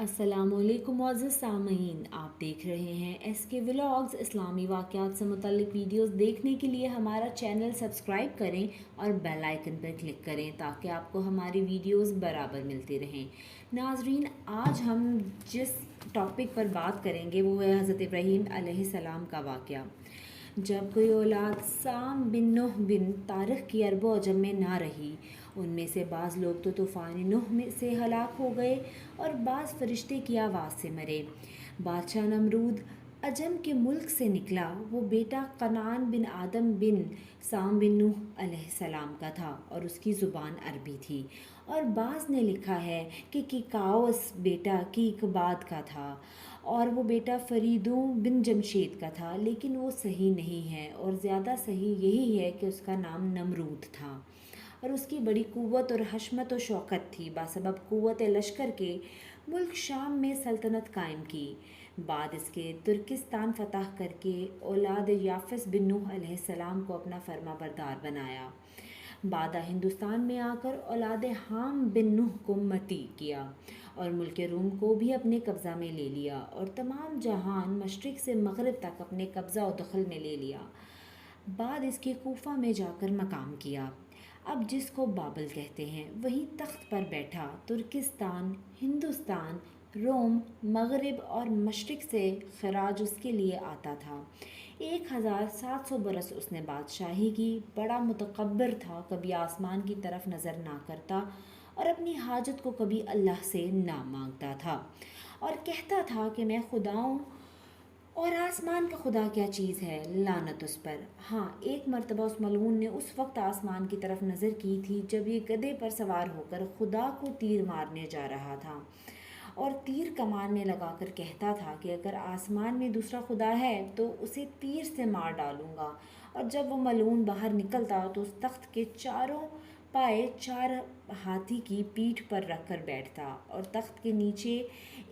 السلام علیکم معزز سامعین، آپ دیکھ رہے ہیں ایس کے ولاگز۔ اسلامی واقعات سے متعلق ویڈیوز دیکھنے کے لیے ہمارا چینل سبسکرائب کریں اور بیل آئیکن پر کلک کریں تاکہ آپ کو ہماری ویڈیوز برابر ملتی رہیں۔ ناظرین، آج ہم جس ٹاپک پر بات کریں گے وہ ہے حضرت ابراہیم علیہ السلام کا واقعہ۔ جب کوئی اولاد سام بن نوح بن طارق کی عرب و عجم میں نہ رہی، ان میں سے بعض لوگ تو طوفان نوح میں سے ہلاک ہو گئے اور بعض فرشتے کی آواز سے مرے۔ بادشاہ نمرود عجم کے ملک سے نکلا۔ وہ بیٹا کنعان بن آدم بن سام بن نوح علیہ السلام کا تھا اور اس کی زبان عربی تھی، اور بعض نے لکھا ہے کہ کیکاؤس بیٹا کیقباد کا تھا اور وہ بیٹا فریدوں بن جمشید کا تھا، لیکن وہ صحیح نہیں ہے، اور زیادہ صحیح یہی ہے کہ اس کا نام نمرود تھا اور اس کی بڑی قوت اور حشمت و شوکت تھی۔ باسبب قوت لشکر کے ملک شام میں سلطنت قائم کی۔ بعد اس کے ترکستان فتح کر کے اولاد یافس بن نوح علیہ السلام کو اپنا فرما بردار بنایا۔ بعد ہندوستان میں آ کر اولاد حام بن نوح کو متی کیا اور ملک روم کو بھی اپنے قبضہ میں لے لیا اور تمام جہان مشرق سے مغرب تک اپنے قبضہ و دخل میں لے لیا۔ بعد اس کے کوفہ میں جا کر مقام کیا، اب جس کو بابل کہتے ہیں، وہیں تخت پر بیٹھا۔ ترکستان، ہندوستان، روم، مغرب اور مشرق سے خراج اس کے لیے آتا تھا۔ 1700 برس اس نے بادشاہی کی۔ بڑا متکبر تھا، کبھی آسمان کی طرف نظر نہ کرتا اور اپنی حاجت کو کبھی اللہ سے نہ مانگتا تھا، اور کہتا تھا کہ میں خدا ہوں اور آسمان کا خدا کیا چیز ہے، لعنت اس پر۔ ہاں، ایک مرتبہ اس ملعون نے اس وقت آسمان کی طرف نظر کی تھی جب یہ گدھے پر سوار ہو کر خدا کو تیر مارنے جا رہا تھا، اور تیر کمان میں لگا کر کہتا تھا کہ اگر آسمان میں دوسرا خدا ہے تو اسے تیر سے مار ڈالوں گا۔ اور جب وہ ملعون باہر نکلتا تو اس تخت کے چاروں پائے 4 ہاتھی کی پیٹھ پر رکھ کر بیٹھتا اور تخت کے نیچے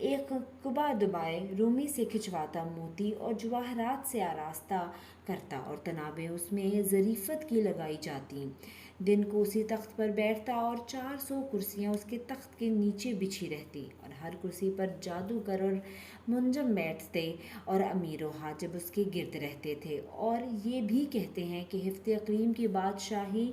ایک قبا دبائے رومی سے کھچواتا موتی اور جواہرات سے آراستہ کرتا، اور تنابیں اس میں ظریفت کی لگائی جاتی۔ دن کو اسی تخت پر بیٹھتا اور 400 کرسیاں اس کے تخت کے نیچے بچھی رہتی، اور ہر کرسی پر جادوگر اور منجم بیٹھتے اور امیر و حاجب اس کے گرد رہتے تھے۔ اور یہ بھی کہتے ہیں کہ ہفت اقلیم کی بادشاہی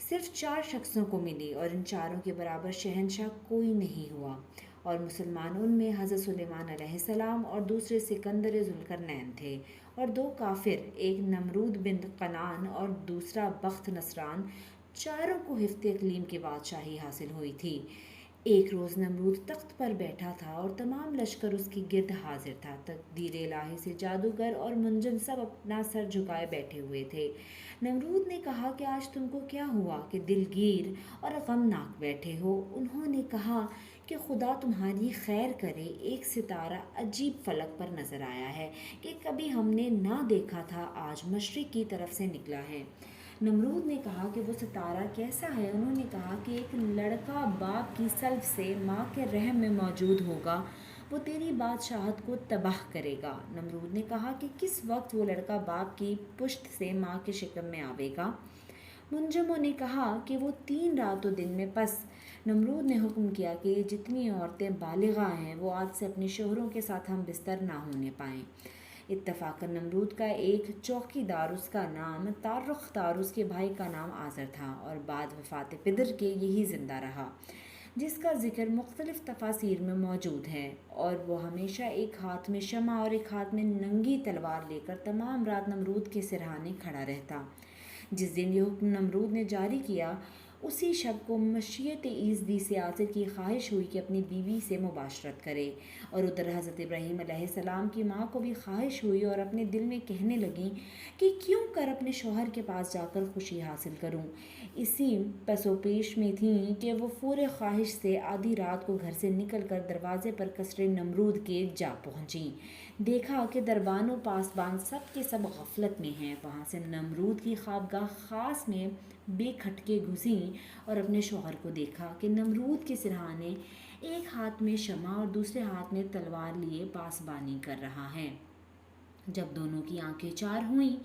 صرف 4 شخصوں کو ملی اور ان چاروں کے برابر شہنشاہ کوئی نہیں ہوا، اور مسلمان ان میں حضرت سلیمان علیہ السلام اور دوسرے سکندر ذوالقرنین تھے، اور 2 کافر، ایک نمرود بن کنعان اور دوسرا بخت نصران، چاروں کو ہفت اقلیم کی بادشاہی حاصل ہوئی تھی۔ ایک روز نمرود تخت پر بیٹھا تھا اور تمام لشکر اس کے گرد حاضر تھا۔ تقدیر الہی سے جادوگر اور منجم سب اپنا سر جھکائے بیٹھے ہوئے تھے۔ نمرود نے کہا کہ آج تم کو کیا ہوا کہ دلگیر اور غمناک بیٹھے ہو؟ انہوں نے کہا کہ خدا تمہاری خیر کرے، ایک ستارہ عجیب فلک پر نظر آیا ہے کہ کبھی ہم نے نہ دیکھا تھا، آج مشرق کی طرف سے نکلا ہے۔ نمرود نے کہا کہ وہ ستارہ کیسا ہے؟ انہوں نے کہا کہ ایک لڑکا باپ کی سلب سے ماں کے رحم میں موجود ہوگا، وہ تیری بادشاہت کو تباہ کرے گا۔ نمرود نے کہا کہ کس وقت وہ لڑکا باپ کی پشت سے ماں کے شکم میں آوے گا؟ منجموں نے کہا کہ وہ 3 رات و دن میں۔ پس نمرود نے حکم کیا کہ جتنی عورتیں بالغہ ہیں وہ آج سے اپنے شوہروں کے ساتھ ہم بستر نہ ہونے پائیں۔ اتفاقاً نمرود کا ایک چوکی دار، اس کا نام تارخ تھا اور اس کے بھائی کا نام آزر تھا، اور بعد وفات پدر کے یہی زندہ رہا، جس کا ذکر مختلف تفاسیر میں موجود ہے۔ اور وہ ہمیشہ ایک ہاتھ میں شمع اور ایک ہاتھ میں ننگی تلوار لے کر تمام رات نمرود کے سرہانے کھڑا رہتا۔ جس دن یہ حکم نمرود نے جاری کیا، اسی شب کو مشیت ایزدی سے آصر کی خواہش ہوئی کہ اپنی بیوی سے مباشرت کرے، اور ادھر حضرت ابراہیم علیہ السلام کی ماں کو بھی خواہش ہوئی اور اپنے دل میں کہنے لگیں کہ کیوں کر اپنے شوہر کے پاس جا کر خوشی حاصل کروں۔ اسی پس و پیش میں تھیں کہ وہ پورے خواہش سے آدھی رات کو گھر سے نکل کر دروازے پر قصر نمرود کے جا پہنچیں۔ دیکھا کہ دربان و پاسبان سب کے سب غفلت میں ہیں۔ وہاں سے نمرود کی خوابگاہ خاص میں بے کھٹکے گھسیں اور اپنے شوہر کو دیکھا کہ نمرود کے سرہانے ایک ہاتھ میں شمع اور دوسرے ہاتھ میں تلوار لیے پاسبانی کر رہا ہے۔ جب دونوں کی آنکھیں چار ہوئیں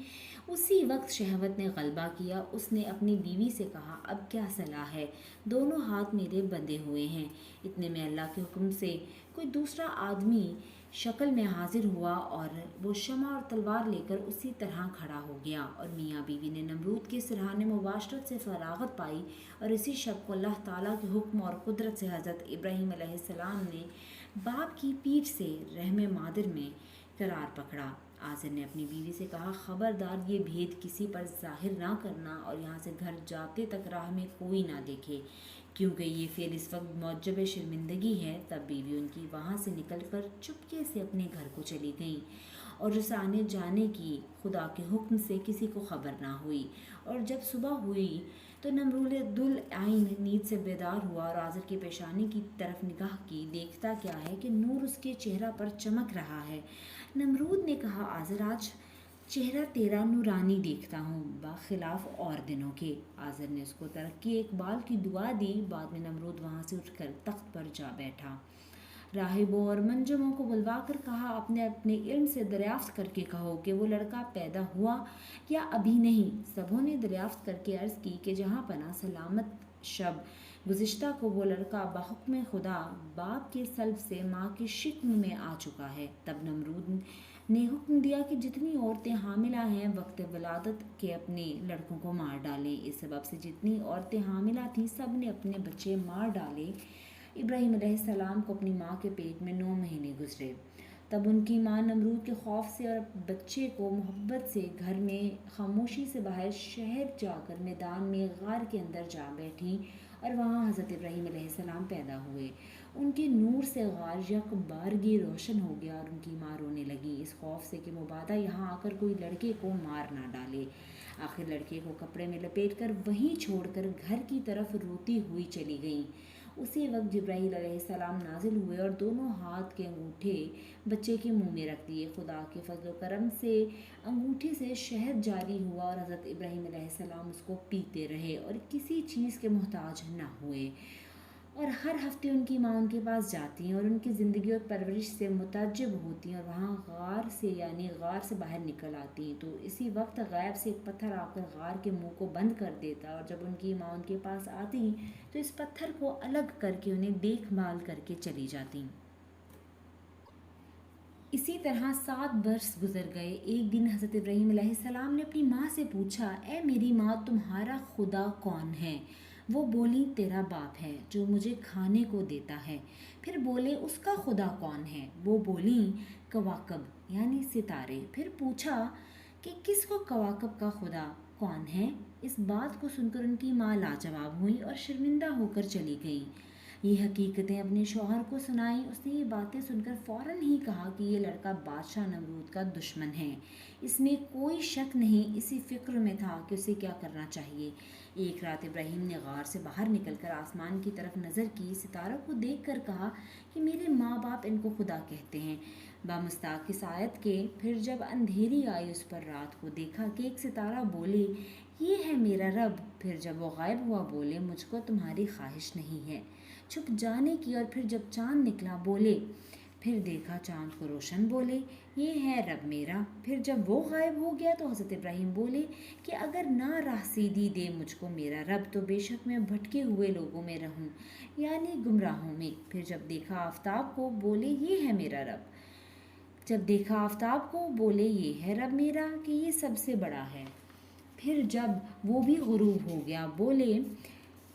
اسی وقت شہوت نے غلبہ کیا۔ اس نے اپنی بیوی سے کہا اب کیا صلاح ہے؟ دونوں ہاتھ میرے بندھے ہوئے ہیں۔ اتنے میں اللہ کے حکم سے کوئی دوسرا آدمی شکل میں حاضر ہوا اور وہ شمع اور تلوار لے کر اسی طرح کھڑا ہو گیا، اور میاں بیوی نے نمرود کے سرحانِ مباشرت سے فراغت پائی، اور اسی شب کو اللہ تعالیٰ کے حکم اور قدرت سے حضرت ابراہیم علیہ السلام نے باپ کی پیٹھ سے رحم مادر میں قرار پکڑا۔ آزر نے اپنی بیوی سے کہا خبردار یہ بھید کسی پر ظاہر نہ کرنا، اور یہاں سے گھر جاتے تک راہ میں کوئی نہ دیکھے، کیونکہ یہ فعل اس وقت موجب شرمندگی ہے۔ تب بیوی ان کی وہاں سے نکل کر چپکے سے اپنے گھر کو چلی گئیں، اور اس آنے جانے کی خدا کے حکم سے کسی کو خبر نہ ہوئی۔ اور جب صبح ہوئی تو نمرود العین نیند سے بیدار ہوا اور آزر کی پیشانی کی طرف نگاہ کی، دیکھتا کیا ہے کہ نور اس کے چہرہ پر چمک رہا ہے۔ نمرود نے کہا آزر آج چہرہ تیرا نورانی دیکھتا ہوں بخلاف اور دنوں کے۔ آزر نے اس کو ترقی اقبال کی دعا دی۔ بعد میں نمرود وہاں سے اٹھ کر تخت پر جا بیٹھا۔ راہبوں اور منجموں کو بلوا کر کہا اپنے اپنے علم سے دریافت کر کے کہو کہ وہ لڑکا پیدا ہوا یا ابھی نہیں۔ سبھوں نے دریافت کر کے عرض کی کہ جہاں پناہ سلامت شب گزشتہ کو وہ لڑکا بحکم خدا باپ کے سلب سے ماں کے شکم میں آ چکا ہے۔ تب نمرود نے حکم دیا کہ جتنی عورتیں حاملہ ہیں وقت ولادت کے اپنے لڑکوں کو مار ڈالیں۔ اس سبب سے جتنی عورتیں حاملہ تھیں سب نے اپنے بچے مار ڈالے۔ ابراہیم علیہ السلام کو اپنی ماں کے پیٹ میں 9 مہینے گزرے۔ تب ان کی ماں نمرود کے خوف سے اور بچے کو محبت سے گھر میں خاموشی سے باہر شہر جا کر میدان میں غار کے اندر جا بیٹھی، اور وہاں حضرت ابراہیم علیہ السلام پیدا ہوئے۔ ان کے نور سے غار یک بارگی روشن ہو گیا، اور ان کی ماں رونے لگی اس خوف سے کہ مبادا یہاں آ کر کوئی لڑکے کو مار نہ ڈالے۔ آخر لڑکے کو کپڑے میں لپیٹ کر وہیں چھوڑ کر گھر کی طرف روتی ہوئی چلی گئیں۔ اسی وقت جبرائیل علیہ السلام نازل ہوئے اور دونوں ہاتھ کے انگوٹھے بچے کے منہ میں رکھ دیے۔ خدا کے فضل و کرم سے انگوٹھے سے شہد جاری ہوا، اور حضرت ابراہیم علیہ السلام اس کو پیتے رہے اور کسی چیز کے محتاج نہ ہوئے، اور ہر ہفتے ان کی ماں ان کے پاس جاتی اور ان کی زندگی اور پرورش سے متعجب ہوتی اور وہاں غار سے باہر نکل آتی، تو اسی وقت غیب سے ایک پتھر آ کر غار کے منہ کو بند کر دیتا، اور جب ان کی ماں ان کے پاس آتی تو اس پتھر کو الگ کر کے انہیں دیکھ بھال کر کے چلی جاتی۔ اسی طرح 7 برس گزر گئے۔ ایک دن حضرت ابراہیم علیہ السلام نے اپنی ماں سے پوچھا اے میری ماں تمہارا خدا کون ہے؟ وہ بولی تیرا باپ ہے جو مجھے کھانے کو دیتا ہے۔ پھر بولے اس کا خدا کون ہے؟ وہ بولیں کواکب یعنی ستارے۔ پھر پوچھا کہ کس کو کواکب کا خدا کون ہے؟ اس بات کو سن کر ان کی ماں لاجواب ہوئی اور شرمندہ ہو کر چلی گئیں۔ یہ حقیقتیں اپنے شوہر کو سنائیں۔ اس نے یہ باتیں سن کر فوراً ہی کہا کہ یہ لڑکا بادشاہ نمرود کا دشمن ہے، اس میں کوئی شک نہیں۔ اسی فکر میں تھا کہ اسے کیا کرنا چاہیے۔ ایک رات ابراہیم نے غار سے باہر نکل کر آسمان کی طرف نظر کی، ستاروں کو دیکھ کر کہا کہ میرے ماں باپ ان کو خدا کہتے ہیں بامستاق اس آیت کے۔ پھر جب اندھیری آئی اس پر رات کو دیکھا کہ ایک ستارہ بولے یہ ہے میرا رب۔ پھر جب وہ غائب ہوا بولے مجھ کو تمہاری خواہش نہیں ہے چھپ جانے کی۔ اور پھر جب چاند نکلا بولے، پھر دیکھا چاند کو روشن بولے یہ ہے رب میرا۔ پھر جب وہ غائب ہو گیا تو حضرت ابراہیم بولے کہ اگر نہ راہ سیدھی دے مجھ کو میرا رب تو بے شک میں بھٹکے ہوئے لوگوں میں رہوں یعنی گمراہوں میں۔ پھر جب دیکھا آفتاب کو بولے یہ ہے میرا رب۔ جب دیکھا آفتاب کو بولے یہ ہے رب میرا کہ یہ سب سے بڑا ہے۔ پھر جب وہ بھی غروب ہو گیا بولے،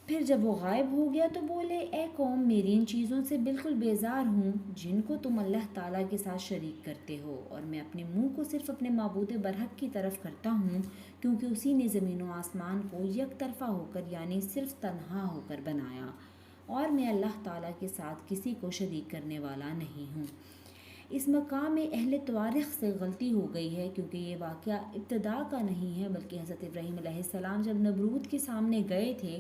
پھر جب وہ غائب ہو گیا تو بولے اے قوم میری ان چیزوں سے بالکل بیزار ہوں جن کو تم اللہ تعالیٰ کے ساتھ شریک کرتے ہو، اور میں اپنے منہ کو صرف اپنے معبود برحق کی طرف کرتا ہوں کیونکہ اسی نے زمین و آسمان کو یک طرفہ ہو کر یعنی صرف تنہا ہو کر بنایا، اور میں اللہ تعالیٰ کے ساتھ کسی کو شریک کرنے والا نہیں ہوں۔ اس مقام میں اہل تواریخ سے غلطی ہو گئی ہے کیونکہ یہ واقعہ ابتدا کا نہیں ہے بلکہ حضرت ابراہیم علیہ السلام جب نمرود کے سامنے گئے تھے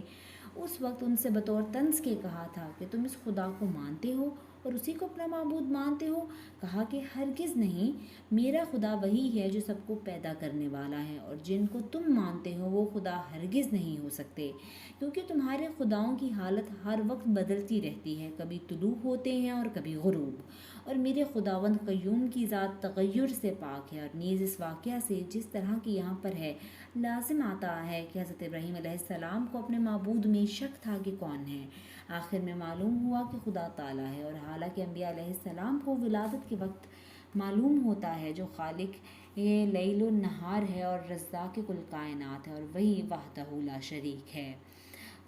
اس وقت ان سے بطور طنز کے کہا تھا کہ تم اس خدا کو مانتے ہو؟ اور اسی کو اپنا معبود مانتے ہو؟ کہا کہ ہرگز نہیں، میرا خدا وہی ہے جو سب کو پیدا کرنے والا ہے، اور جن کو تم مانتے ہو وہ خدا ہرگز نہیں ہو سکتے، کیونکہ تمہارے خداؤں کی حالت ہر وقت بدلتی رہتی ہے، کبھی طلوع ہوتے ہیں اور کبھی غروب، اور میرے خداوند قیوم کی ذات تغیر سے پاک ہے۔ اور نیز اس واقعہ سے جس طرح کی یہاں پر ہے لازم آتا ہے کہ حضرت ابراہیم علیہ السلام کو اپنے معبود میں شک تھا کہ کون ہے، آخر میں معلوم ہوا کہ خدا تعالیٰ ہے، اور حالانکہ انبیاء علیہ السلام کو ولادت کے وقت معلوم ہوتا ہے جو خالق لیل و نہار ہے اور رزاق کل کائنات ہے، اور وہی وحدہ لا شریک ہے۔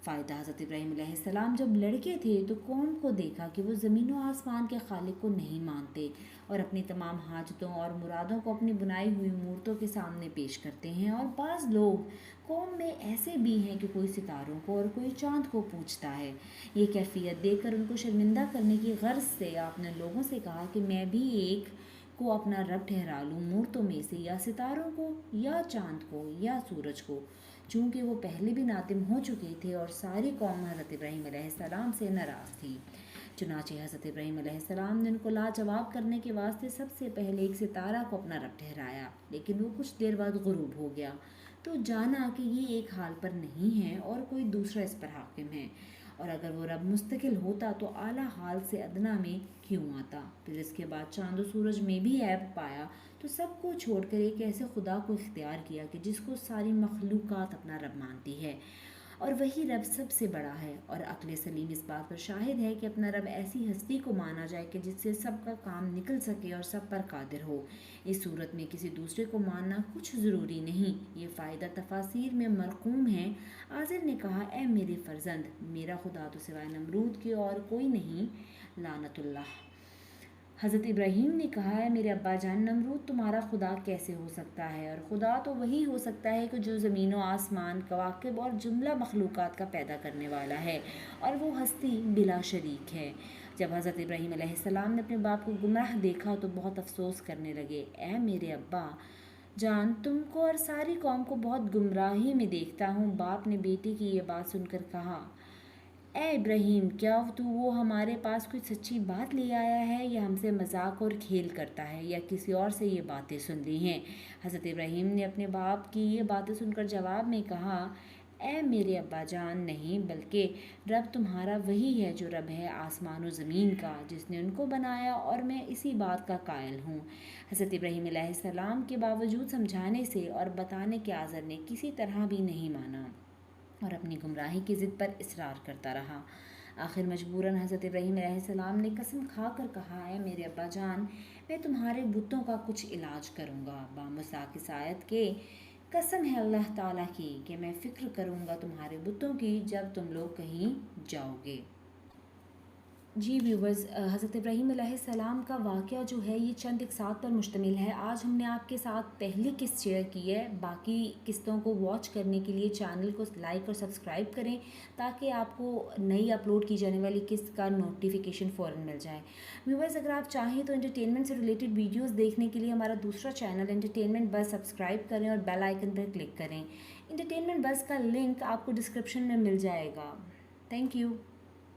فائدہ: حضرت ابراہیم علیہ السلام جب لڑکے تھے تو قوم کو دیکھا کہ وہ زمین و آسمان کے خالق کو نہیں مانتے اور اپنی تمام حاجتوں اور مرادوں کو اپنی بنائی ہوئی مورتوں کے سامنے پیش کرتے ہیں، اور بعض لوگ قوم میں ایسے بھی ہیں کہ کوئی ستاروں کو اور کوئی چاند کو پوجتا ہے۔ یہ کیفیت دیکھ کر ان کو شرمندہ کرنے کی غرض سے آپ نے لوگوں سے کہا کہ میں بھی ایک کو اپنا رب ٹھہرا لوں، مورتوں میں سے یا ستاروں کو یا چاند کو یا سورج کو، چونکہ وہ پہلے بھی نادم ہو چکے تھے، اور ساری قوم حضرت ابراہیم علیہ السلام سے ناراض تھی۔ چنانچہ حضرت ابراہیم علیہ السلام نے ان کو لاجواب کرنے کے واسطے سب سے پہلے ایک ستارہ کو اپنا رب ٹھہرایا، لیکن وہ کچھ دیر بعد غروب ہو گیا، تو جانا کہ یہ ایک حال پر نہیں ہے اور کوئی دوسرا اس پر حاکم ہے، اور اگر وہ رب مستقل ہوتا تو اعلیٰ حال سے ادنا میں کیوں آتا؟ پھر اس کے بعد چاند و سورج میں بھی عیب پایا تو سب کو چھوڑ کر ایک ایسے خدا کو اختیار کیا کہ جس کو ساری مخلوقات اپنا رب مانتی ہے، اور وہی رب سب سے بڑا ہے، اور عقل سلیم اس بات پر شاہد ہے کہ اپنا رب ایسی ہستی کو مانا جائے کہ جس سے سب کا کام نکل سکے اور سب پر قادر ہو۔ اس صورت میں کسی دوسرے کو ماننا کچھ ضروری نہیں۔ یہ فائدہ تفاسیر میں مرقوم ہے۔ آزر نے کہا: اے میرے فرزند، میرا خدا تو سوائے نمرود کے اور کوئی نہیں، لعنت اللہ۔ حضرت ابراہیم نے کہا: اے میرے ابا جان، نمرود تمہارا خدا کیسے ہو سکتا ہے؟ اور خدا تو وہی ہو سکتا ہے کہ جو زمین و آسمان، کواکب اور جملہ مخلوقات کا پیدا کرنے والا ہے، اور وہ ہستی بلا شریک ہے۔ جب حضرت ابراہیم علیہ السلام نے اپنے باپ کو گمراہ دیکھا تو بہت افسوس کرنے لگے۔ اے میرے ابا جان، تم کو اور ساری قوم کو بہت گمراہی میں دیکھتا ہوں۔ باپ نے بیٹے کی یہ بات سن کر کہا: اے ابراہیم، کیا تو وہ ہمارے پاس کوئی سچی بات لے آیا ہے، یا ہم سے مذاق اور کھیل کرتا ہے، یا کسی اور سے یہ باتیں سن لی ہیں؟ حضرت ابراہیم نے اپنے باپ کی یہ باتیں سن کر جواب میں کہا: اے میرے ابا جان، نہیں، بلکہ رب تمہارا وہی ہے جو رب ہے آسمان و زمین کا، جس نے ان کو بنایا، اور میں اسی بات کا قائل ہوں۔ حضرت ابراہیم علیہ السلام کے باوجود سمجھانے سے اور بتانے کے آزر نے کسی طرح بھی نہیں مانا اور اپنی گمراہی کی ضد پر اصرار کرتا رہا۔ آخر مجبوراً حضرت ابراہیم علیہ السلام نے قسم کھا کر کہا: اے میرے ابا جان، میں تمہارے بتوں کا کچھ علاج کروں گا، بامساک اس آیت کے قسم ہے اللہ تعالیٰ کی کہ میں فکر کروں گا تمہارے بتوں کی جب تم لوگ کہیں جاؤ گے۔ جی ویورز، حضرت ابراہیم علیہ السلام کا واقعہ جو ہے یہ چند اقساط پر مشتمل ہے۔ آج ہم نے آپ کے ساتھ پہلی قسط شیئر کی ہے۔ باقی قسطوں کو واچ کرنے کے لیے چینل کو لائک اور سبسکرائب کریں تاکہ آپ کو نئی اپلوڈ کی جانے والی قسط کا نوٹیفیکیشن فوراً مل جائے۔ ویورز، اگر آپ چاہیں تو انٹرٹینمنٹ سے ریلیٹڈ ویڈیوز دیکھنے کے لیے ہمارا دوسرا چینل انٹرٹینمنٹ بز سبسکرائب کریں اور بیل آئیکن پر کلک کریں۔ انٹرٹینمنٹ بز کا لنک آپ کو ڈسکرپشن میں مل جائے گا۔ Thank you.